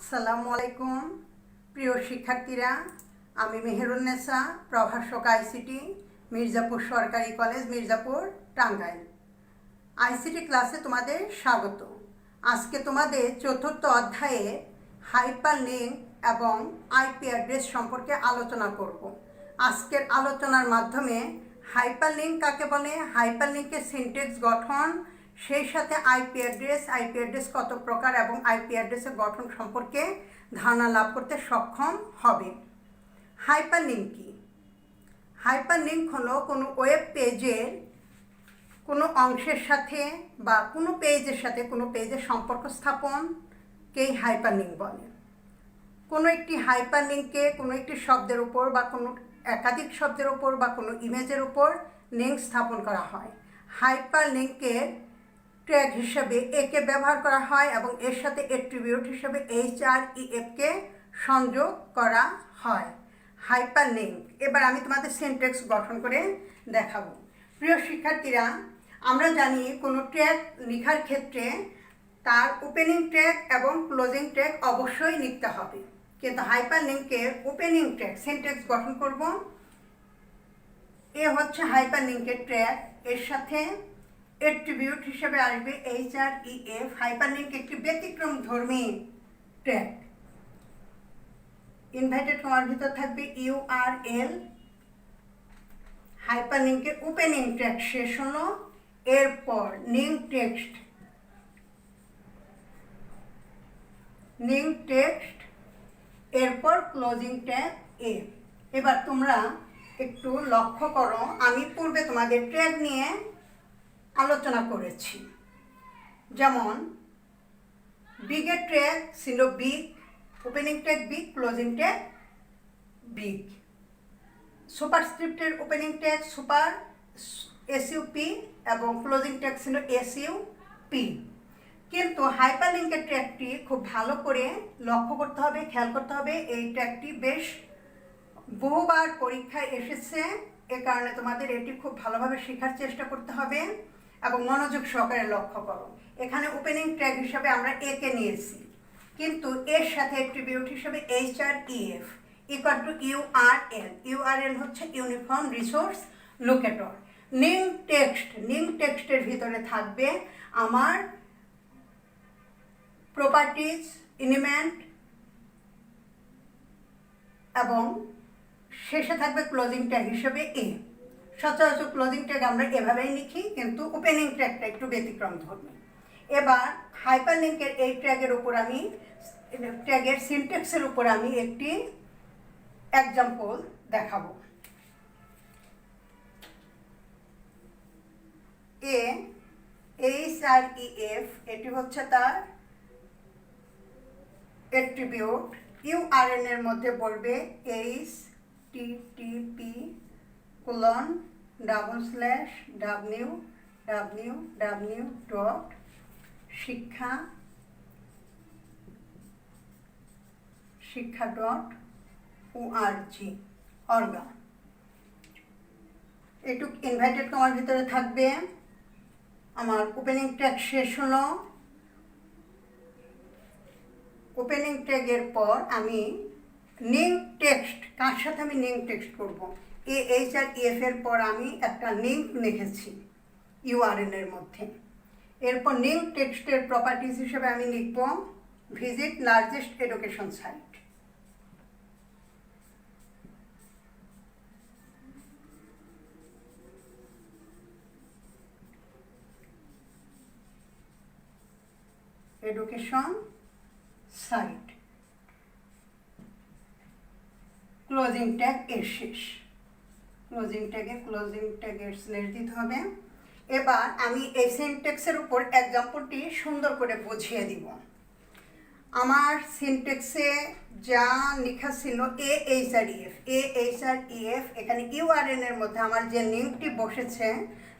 আসসালামু আলাইকুম প্রিয় শিক্ষার্থীরা, আমি মেহেরুন্নেসা, প্রভাষক আইসিটি, মির্জাপুর সরকারি কলেজ, মির্জাপুর, টাঙ্গাইল। আইসিটি ক্লাসে তোমাদের স্বাগত। আজকে তোমাদের চতুর্থ অধ্যায়ে হাইপারলিঙ্ক এবং আইপি অ্যাড্রেস সম্পর্কে আলোচনা করব। আজকের আলোচনার মাধ্যমে হাইপারলিঙ্ক কাকে বলে, হাইপারলিঙ্কের সিনট্যাক্স গঠন, সেই সাথে আইপি অ্যাড্রেস কত প্রকার এবং আইপি অ্যাড্রেসের গঠন সম্পর্কে ধারণা লাভ করতে সক্ষম হবে। হাইপারলিঙ্ক কি? হাইপারলিঙ্ক হলো কোনো ওয়েব পেজের কোনো অংশের সাথে বা কোনো পেজের সাথে কোনো পেজের সম্পর্ক স্থাপনকেই হাইপারলিঙ্ক বলে। কোনো একটি হাইপারলিঙ্কে কোনো একটি শব্দের উপর বা কোনো একাধিক শব্দের উপর বা কোনো ইমেজের উপর লিঙ্ক স্থাপন করা হয়। হাইপারলিঙ্কের ট্যাগ হিসেবে একে ব্যবহার করা হয় এবং এর সাথে অ্যাট্রিবিউট হিসেবে href-কে সংযোগ করা হয়। হাইপারলিঙ্ক, এবার আমি তোমাদের সিনট্যাক্স গঠন করে দেখাবো। প্রিয় শিক্ষার্থীরা, আমরা জানি কোনো ট্যাগ লেখার ক্ষেত্রে তার ওপেনিং ট্যাগ এবং ক্লোজিং ট্যাগ অবশ্যই লিখতে হবে, কিন্তু হাইপারলিঙ্কের ওপেনিং ট্যাগ সিনট্যাক্স গঠন করব। এ হচ্ছে হাইপারলিঙ্কের ট্যাগ, এর সাথে অ্যাট্রিবিউট হিসেবে আসবে href। হাইপারলিঙ্ক একটি ব্যতিক্রমধর্মী ট্যাগ। ইনভার্টেড কমার ভিতর থাকবে URL। হাইপারলিঙ্কের ওপেনিং ট্যাগ শেষ হলো, এরপর লিঙ্ক টেক্সট, এরপর ক্লোজিং ট্যাগ এ। এবার তোমরা একটু লক্ষ্য করো, আমি পূর্বে তোমাদের ট্যাগ নিয়ে আলোচনা করেছি। যেমন বিগের ট্যাগ ছিল big, opening tag big, closing tag big. সুপারস্ক্রিপ্টের ওপেনিং ট্যাগ সুপার SUP এবং ক্লোজিং ট্যাগ ছিল SUP। কিন্তু হাইপারলিঙ্কের ট্যাগটি খুব ভালো করে লক্ষ্য করতে হবে, খেয়াল করতে হবে। এই ট্যাগটি বেশ বহুবার পরীক্ষায় এসেছে, এ কারণে তোমাদের এটি খুব ভালোভাবে শেখার চেষ্টা করতে হবে এবং মনোযোগ সহকারে লক্ষ্য করো। এখানে ওপেনিং ট্যাগ হিসাবে আমরা একে নিয়েছি, কিন্তু এর সাথে অ্যাট্রিবিউট হিসাবে href ইকুয়াল টু URL হচ্ছে ইউনিফর্ম রিসোর্স লোকেটর। লিঙ্ক টেক্সটের ভিতরে থাকবে আমার প্রপার্টিজ, এলিমেন্ট এবং শেষে থাকবে ক্লোজিং ট্যাগ হিসেবে এ। সচরাচর ক্লোজিং ট্যাগ আমরা এভাবেই লিখি, কিন্তু ওপেনিং ট্যাগটা একটু ব্যতিক্রম ধর্মী। এবার হাইপারলিঙ্কের এই ট্যাগের উপর আমি ট্যাগের সিনট্যাক্সের উপর আমি একটি এক্সাম্পল দেখাবো। href এটি হচ্ছে তার অ্যাট্রিবিউট। URL এর মধ্যে বলবে http://www.শিক্ষা.org। এটুক ইনভার্টেড কমার ভিতরে থাকবে। আমার ওপেনিং ট্যাগ শেষ হলো, ওপেনিং ট্যাগের পর আমি লিঙ্ক টেক্সট, কার সাথে আমি লিঙ্ক টেক্সট করবো, href এর পর আমি একটা লিঙ্ক লিখেছি URL এর মধ্যে। এরপর লিঙ্ক টেক্সটের প্রপার্টিজ হিসেবে আমি লিখব visit largest education site. Education site, closing tag এর শেষ। ক্লোজিং ট্যাগের স্ল্যাশ দিতে হবে। এবার আমি এই সিনট্যাক্সের উপর এক্সাম্পলটি সুন্দর করে বুঝিয়ে দিব। আমার সিনট্যাক্সে যা লেখা ছিল href, এখানে URL এর মধ্যে আমার যে লিঙ্কটি বসেছে,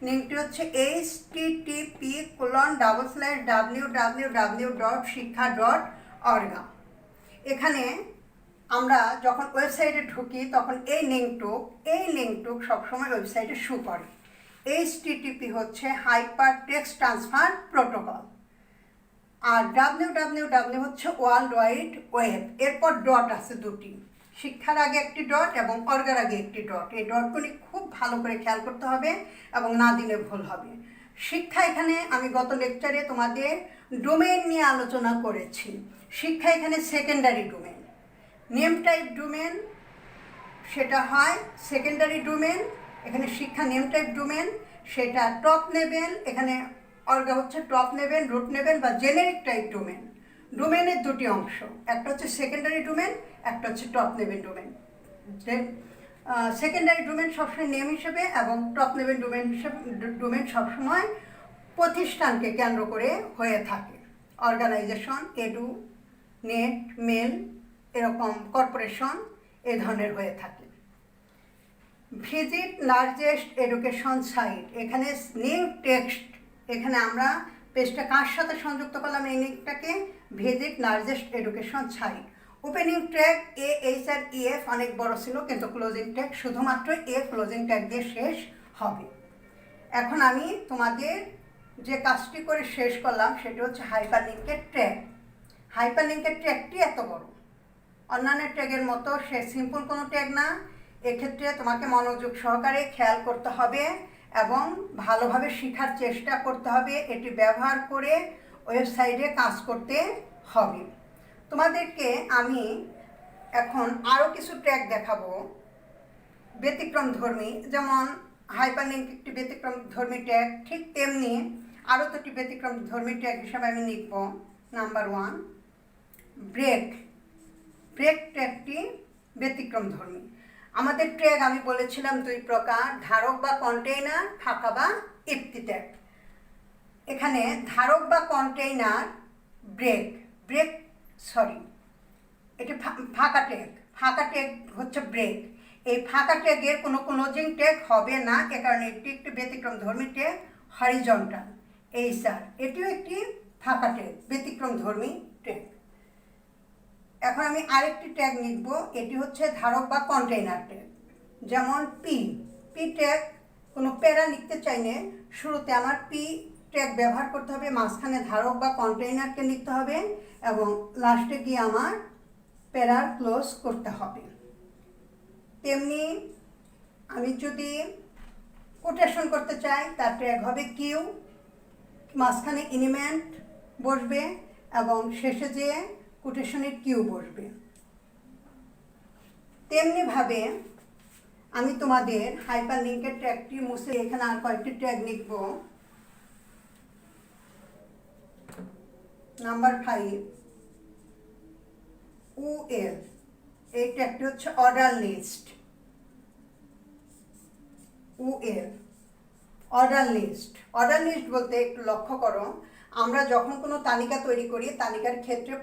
লিঙ্কটি হচ্ছে http://www.শিক্ষা.org। এখানে আমরা যখন ওয়েবসাইটে ঢুকি তখন এই লিঙ্কটুক সবসময় ওয়েবসাইটে শো করে। HTTP হচ্ছে হাইপার টেক্সট ট্রান্সফার প্রোটোকল। আর www হচ্ছে ওয়ার্ল্ড ওয়াইড ওয়েব। এরপর ডট আছে দুটি, শিক্ষার আগে একটি ডট এবং অর্গের আগে একটি ডট। এই ডটগুলি খুব ভালো করে খেয়াল করতে হবে এবং না দিলে ভুল হবে। শিক্ষা, এখানে আমি গত লেকচারে তোমাদের ডোমেইন নিয়ে আলোচনা করেছি। শিক্ষা এখানে secondary domain. Name type domain সেটা হয় সেকেন্ডারি ডোমেইন। এখানে শিক্ষা নেম টাইপ ডোমেইন, সেটা টপ লেভেল। এখানে অর্গা হচ্ছে টপ লেভেল, রুট লেভেল বা জেনেরিক টাইপ ডোমেইন। ডোমেইনের দুটি অংশ, একটা হচ্ছে সেকেন্ডারি ডোমেইন, একটা হচ্ছে top level domain. Secondary domain সবসময় নেম হিসেবে এবং টপ লেভেল ডোমেইন সবসময় প্রতিষ্ঠানকে কেন্দ্র করে হয়ে থাকে। অর্গানাইজেশন, এডু, নেট, মেল, এরকম কর্পোরেশন এ ধরনের হয়ে থাকে। ভিজিট লার্জেস্ট এডুকেশন সাইট, এখানে নিউ টেক্সট, এখানে আমরা পেজটা কার সাথে সংযুক্ত করলাম, এই লিঙ্কটাকে visit largest education site. Opening tag AHREF অনেক বড় ছিল, কিন্তু ক্লোজিং ট্যাগ শুধুমাত্র ক্লোজিং ট্যাগ দিয়ে শেষ হবে। এখন আমি তোমাদের যে কাজটি করে শেষ করলাম সেটি হচ্ছে হাইপারলিঙ্কের ট্যাগ। হাইপারলিঙ্কের ট্যাগটি এত বড়, অন্যান্য ট্যাগের মতো সে সিম্পল কোনো ট্যাগ না। এক্ষেত্রে তোমাকে মনোযোগ সহকারে খেয়াল করতে হবে এবং ভালোভাবে শেখার চেষ্টা করতে হবে। এটি ব্যবহার করে ওয়েবসাইটে কাজ করতে হবে। তোমাদেরকে আমি এখন আরও কিছু ট্যাগ দেখাবো ব্যতিক্রমধর্মী, যেমন হাইপারলিঙ্ক একটি ব্যতিক্রমধর্মী ট্যাগ, ঠিক তেমনি আরও দুটি ব্যতিক্রমধর্মী ট্যাগ হিসাবে আমি লিখব। Number 1 break. ব্রেক ট্যাগটি ব্যতিক্রমধর্মী। আমাদের ট্যাগ আমি বলেছিলাম দুই প্রকার, ধারক বা কন্টেইনার, ফাঁকা বা ইপ্তি ট্যাগ। এখানে ধারক বা কন্টেইনার এটি ফাঁকা ট্যাগ। ফাঁকা ট্যাগ হচ্ছে ব্রেক। এই ফাঁকা ট্যাগের কোনো ক্লোজিং ট্যাগ হবে না, এ কারণে এটি একটি ব্যতিক্রমধর্মী ট্যাগ। হরিজন্টাল, এইচআর, এটিও একটি ফাঁকা ট্যাগ, ব্যতিক্রমধর্মী ট্যাগ। এখন আমি আরেকটি ট্যাগ লিখব, এটি হচ্ছে ধারক বা কন্টেইনার ট্যাগ। যেমন পি ট্যাগ, কোনো প্যারা লিখতে চাইলে শুরুতে আমার পি ট্যাগ ব্যবহার করতে হবে, মাঝখানে ধারক বা কন্টেইনারকে লিখতে হবে এবং লাস্টে গিয়ে আমার প্যারার ক্লোজ করতে হবে। তেমনি আমি যদি কোটেশন করতে চাই তার ট্যাগ হবে কিউ, মাঝখানে ইনিমেন্ট বসবে এবং শেষে যেয়ে কোটেশনের কিউ বসবে। তেমনিভাবে আমি তোমাদের হাইপারলিঙ্কের ট্যাগটি মুছে এখানে আর কয়েকটি ট্যাগ লিখব। নাম্বার 5 UL, এই ট্যাগটি হচ্ছে order list. UL order list. Order list বলতে একটু লক্ষ্য করো, আমরা যখন কোনো তালিকা তৈরি করি, তালিকার ক্ষেত্রে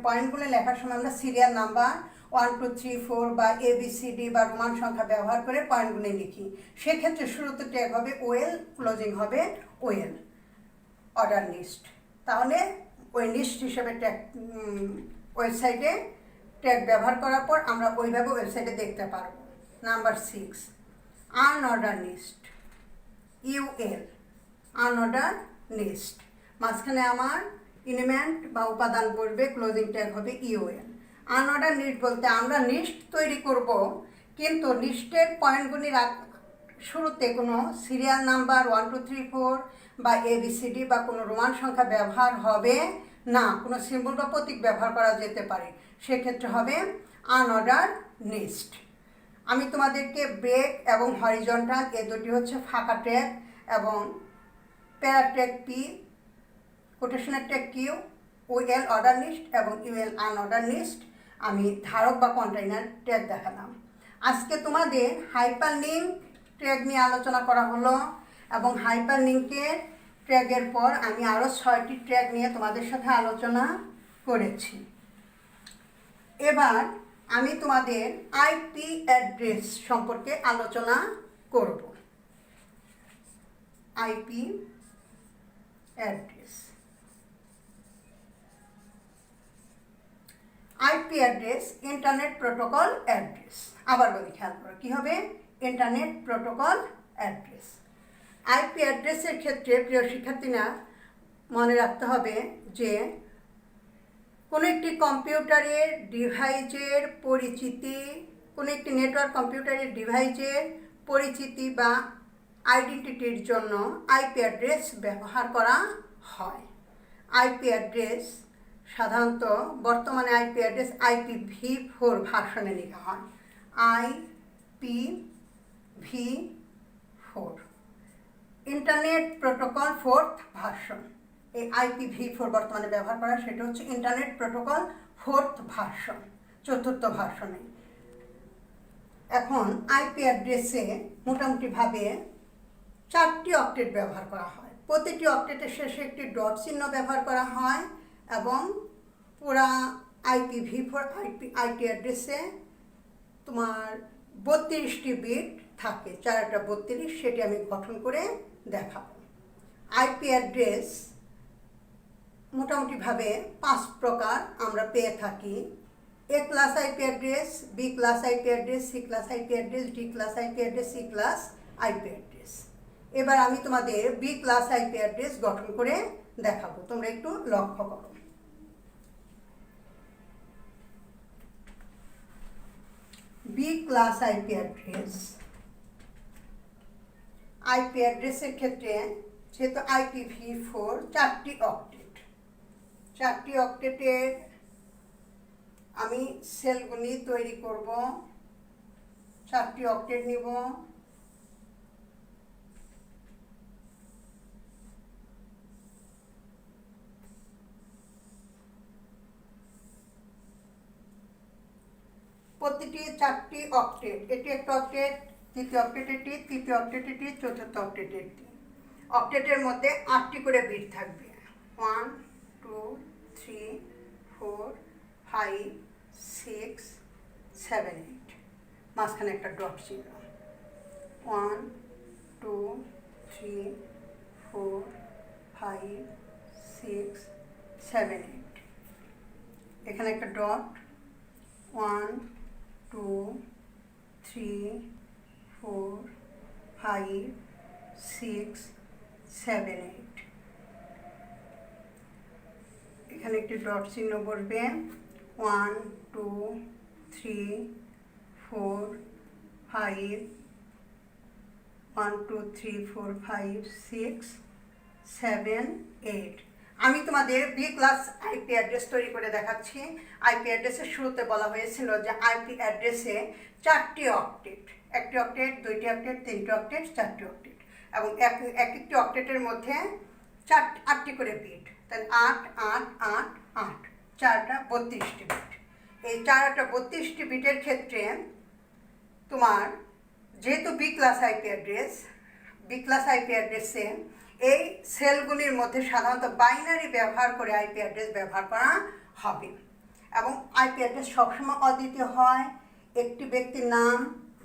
পয়েন্টগুলো লেখার সময় আমরা সিরিয়াল নাম্বার 1 2 3 4 বা ABCD বা রোমান সংখ্যা ব্যবহার করে পয়েন্টগুলো লিখি। সেক্ষেত্রে শুরুতে ট্যাগ হবে OL, ক্লোজিং হবে OL, অর্ডার লিস্ট। তাহলে ওই লিস্ট হিসেবে ট্যাগ ওয়েবসাইটে ট্যাগ ব্যবহার করার পর আমরা ওইভাবে ওয়েবসাইটে দেখতে পারবো। Number 6 unorder list. UL, unorder list. মাঝখানে আমার এলিমেন্ট বা উপাদান বসবে, ক্লোজিং ট্যাগ হবে EOL। আনঅর্ডার লিস্ট বলতে আমরা লিস্ট তৈরি করব, কিন্তু লিস্টের পয়েন্টগুলি শুরুতে কোনো সিরিয়াল নাম্বার 1 2 3 4 বা ABCD বা কোনো রোমান সংখ্যা ব্যবহার হবে না, কোনো সিম্বল বা প্রতীক ব্যবহার করা যেতে পারে, সেক্ষেত্রে হবে আনঅর্ডার লিস্ট। আমি তোমাদেরকে ব্রেক এবং হরিজন্টাল, এ দুটি হচ্ছে ফাঁকা ট্যাগ, এবং প্যারা ট্যাগ পি, কোটেশনের tag Q, OL order list এবং UL আনঅর্ডার লিস্ট। আমি ধারক বা কন্টেইনার ট্যাগ দেখালাম। আজকে তোমাদের হাইপারলিঙ্ক ট্যাগ নিয়ে আলোচনা করা হলো এবং হাইপারলিঙ্কের ট্যাগের পর আমি আরও 6টি ট্যাগ নিয়ে তোমাদের সাথে আলোচনা করেছি। এবার আমি তোমাদের IP অ্যাড্রেস সম্পর্কে আলোচনা করব। IP address. IP address internet protocol address. আবার বলি, খেয়াল করো, কী হবে? Internet protocol address. IP অ্যাড্রেসের ক্ষেত্রে প্রিয় শিক্ষার্থীরা মনে রাখতে হবে যে কোনো একটি কম্পিউটারের ডিভাইসের পরিচিতি, কোনো একটি নেটওয়ার্ক কম্পিউটারের ডিভাইসের পরিচিতি বা আইডেন্টিটির জন্য আইপি অ্যাড্রেস ব্যবহার করা হয়। আইপি অ্যাড্রেস সাধারণত বর্তমানে আইপি অ্যাড্রেস IPv4 ভার্সনে লেখা হয়, IPv4 internet protocol 4th version. এই IPv4 বর্তমানে ব্যবহার করা, সেটা হচ্ছে internet protocol 4th version, 4th ভার্সনে। এখন আইপি অ্যাড্রেসে মোটামুটিভাবে 4টি অক্টেট ব্যবহার করা হয়। প্রতিটি অক্টেটের শেষে একটি ডট চিহ্ন ব্যবহার করা হয় এবং পুরা IPv4 আইপি অ্যাড্রেসে তোমার 32টি বিট থাকে, 4টা 32, সেটি আমি গঠন করে দেখাবো। আইপি অ্যাড্রেস মোটামুটিভাবে 5 প্রকার আমরা পেয়ে থাকি। A class IP address, B class IP address, C class IP address, D class IP address, C class IP address. এবার আমি তোমাদের B ক্লাস আইপি অ্যাড্রেস গঠন করে দেখাবো, তোমরা একটু লক্ষ্য করো। B class IP address, IP অ্যাড্রেসের ক্ষেত্রে যেহেতু IPv4 4টি অক্টেট, 4টি অক্টেটের আমি সেলগুলি তৈরি করব। 4টি অক্টেট নিব, প্রতিটি 4টি অক্টেট, এটি একটা অক্টেট, দ্বিতীয় অক্টেট এটি, তৃতীয় অক্টেট এটি, চতুর্থ অক্টেট এটি। অক্টেটের মধ্যে 8টি করে বিট থাকবে, 1 2 3 4 5 6 7 8, মাঝখানে একটা ডট চিহ্ন। 1 2 3 4 5 6 7 8, এখানে একটা ডট। 1 2 3 4 5 6 7 8, এখানে একটি ডট চিহ্ন বসবে। 1 2 3 4 5 1 2 3 4 5 6 7 8। আমি তোমাদের B ক্লাস আইপি অ্যাড্রেস তৈরি করে দেখাচ্ছি। আইপি অ্যাড্রেসের শুরুতে বলা হয়েছিল যে আইপি অ্যাড্রেসে 4টি অক্টেট, 1টি অক্টেট, 2টি অক্টেট, 3টি অক্টেট, 4টি অক্টেট, এবং একটি অক্টেটের মধ্যে 8টি করে বিট, তাহলে 8 8 8 8, 4টা 32টি বিট। এই 4টা 32টি বিটের ক্ষেত্রে তোমার যেহেতু B class IP address, B class IP অ্যাড্রেসে এই সেলগুলির মধ্যে সাধারণত বাইনারি ব্যবহার করে আইপি অ্যাড্রেস ব্যবহার করা হবে, এবং আইপি অ্যাড্রেস সবসময় অদ্বিতীয় হয়। একটি ব্যক্তির নাম,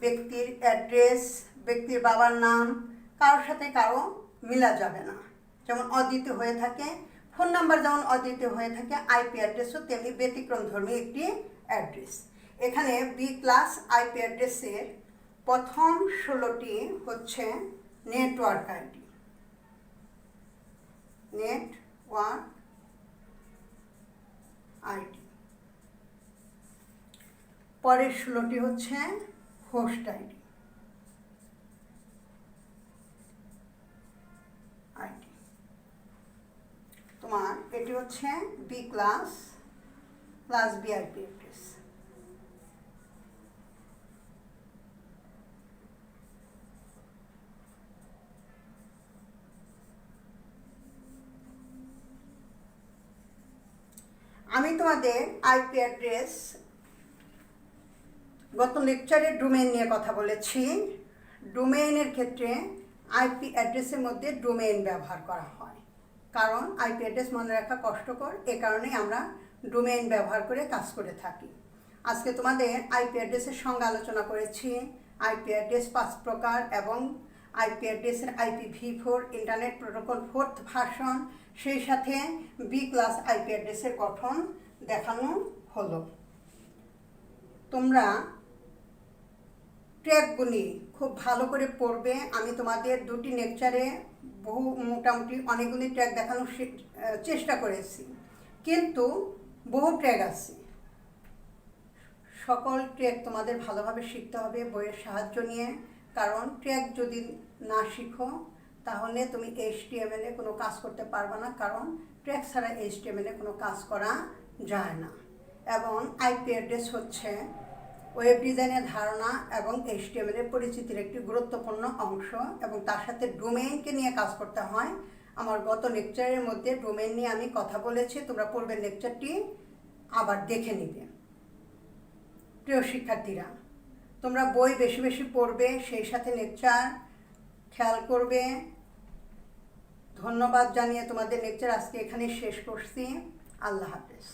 ব্যক্তির অ্যাড্রেস, ব্যক্তির বাবার নাম কারোর সাথে কারো মিলা যাবে না, যেমন অদ্বিতীয় হয়ে থাকে। ফোন নাম্বার যেমন অদ্বিতীয় হয়ে থাকে, আইপি অ্যাড্রেসও তেমনি ব্যতিক্রমধর্মী একটি অ্যাড্রেস। এখানে B ক্লাস আইপি অ্যাড্রেসের প্রথম 16টি হচ্ছে নেটওয়ার্ক আইডি, নেটওয়ার্ক আইডি। পরের 16টি হচ্ছে হোস্ট আইডি, তোমার এটি হচ্ছে B class B IP address. আমি তোমাদের আইপি অ্যাড্রেস গত লেকচারে ডোমেইন নিয়ে কথা বলেছি। ডোমেইনের ক্ষেত্রে আইপি অ্যাড্রেসের মধ্যে ডোমেইন ব্যবহার করা হয়, কারণ আইপি অ্যাড্রেস মনে রাখা কষ্টকর, এ কারণেই আমরা ডোমেইন ব্যবহার করে কাজ করে থাকি। আজকে তোমাদের আইপি অ্যাড্রেসের সঙ্গে আলোচনা করেছি। আইপি অ্যাড্রেস 5 প্রকার এবং আইপি অ্যাড্রেসের IPv4 internet protocol 4th version, সেই সাথে B ক্লাস আইপি অ্যাড্রেসের গঠন দেখানো হলো। তোমরা ট্র্যাকগুলি খুব ভালো করে পড়বে। আমি তোমাদের দুটি লেকচারে মোটামুটি অনেকগুলি ট্র্যাক দেখানোর চেষ্টা করেছি, কিন্তু বহু ট্র্যাক আছে। সকল ট্র্যাক তোমাদের ভালোভাবে শিখতে হবে বইয়ের সাহায্য নিয়ে, কারণ ট্র্যাক যদি না শিখো তাহলে তুমি HTML-এ কোনো কাজ করতে পারবে না, কারণ ট্র্যাক ছাড়া HTML-এ কোনো কাজ করা যায় না। এবং IP অ্যাড্রেস হচ্ছে ওয়েব ডিজাইনের ধারণা এবং HTML-এর পরিচিতির একটি গুরুত্বপূর্ণ অংশ, এবং তার সাথে ডোমেইনকে নিয়ে কাজ করতে হয়। আমার গত লেকচারের মধ্যে ডোমেইন নিয়ে আমি কথা বলেছি, তোমরা পূর্বের লেকচারটি আবার দেখে নিবে। প্রিয় শিক্ষার্থীরা, তোমরা বই বেশি বেশি পড়বে, সেই সাথে লেকচার খেয়াল করবে। ধন্যবাদ জানিয়ে তোমাদের লেকচার আজকে এখানে শেষ করছি। আল্লাহ হাফেজ।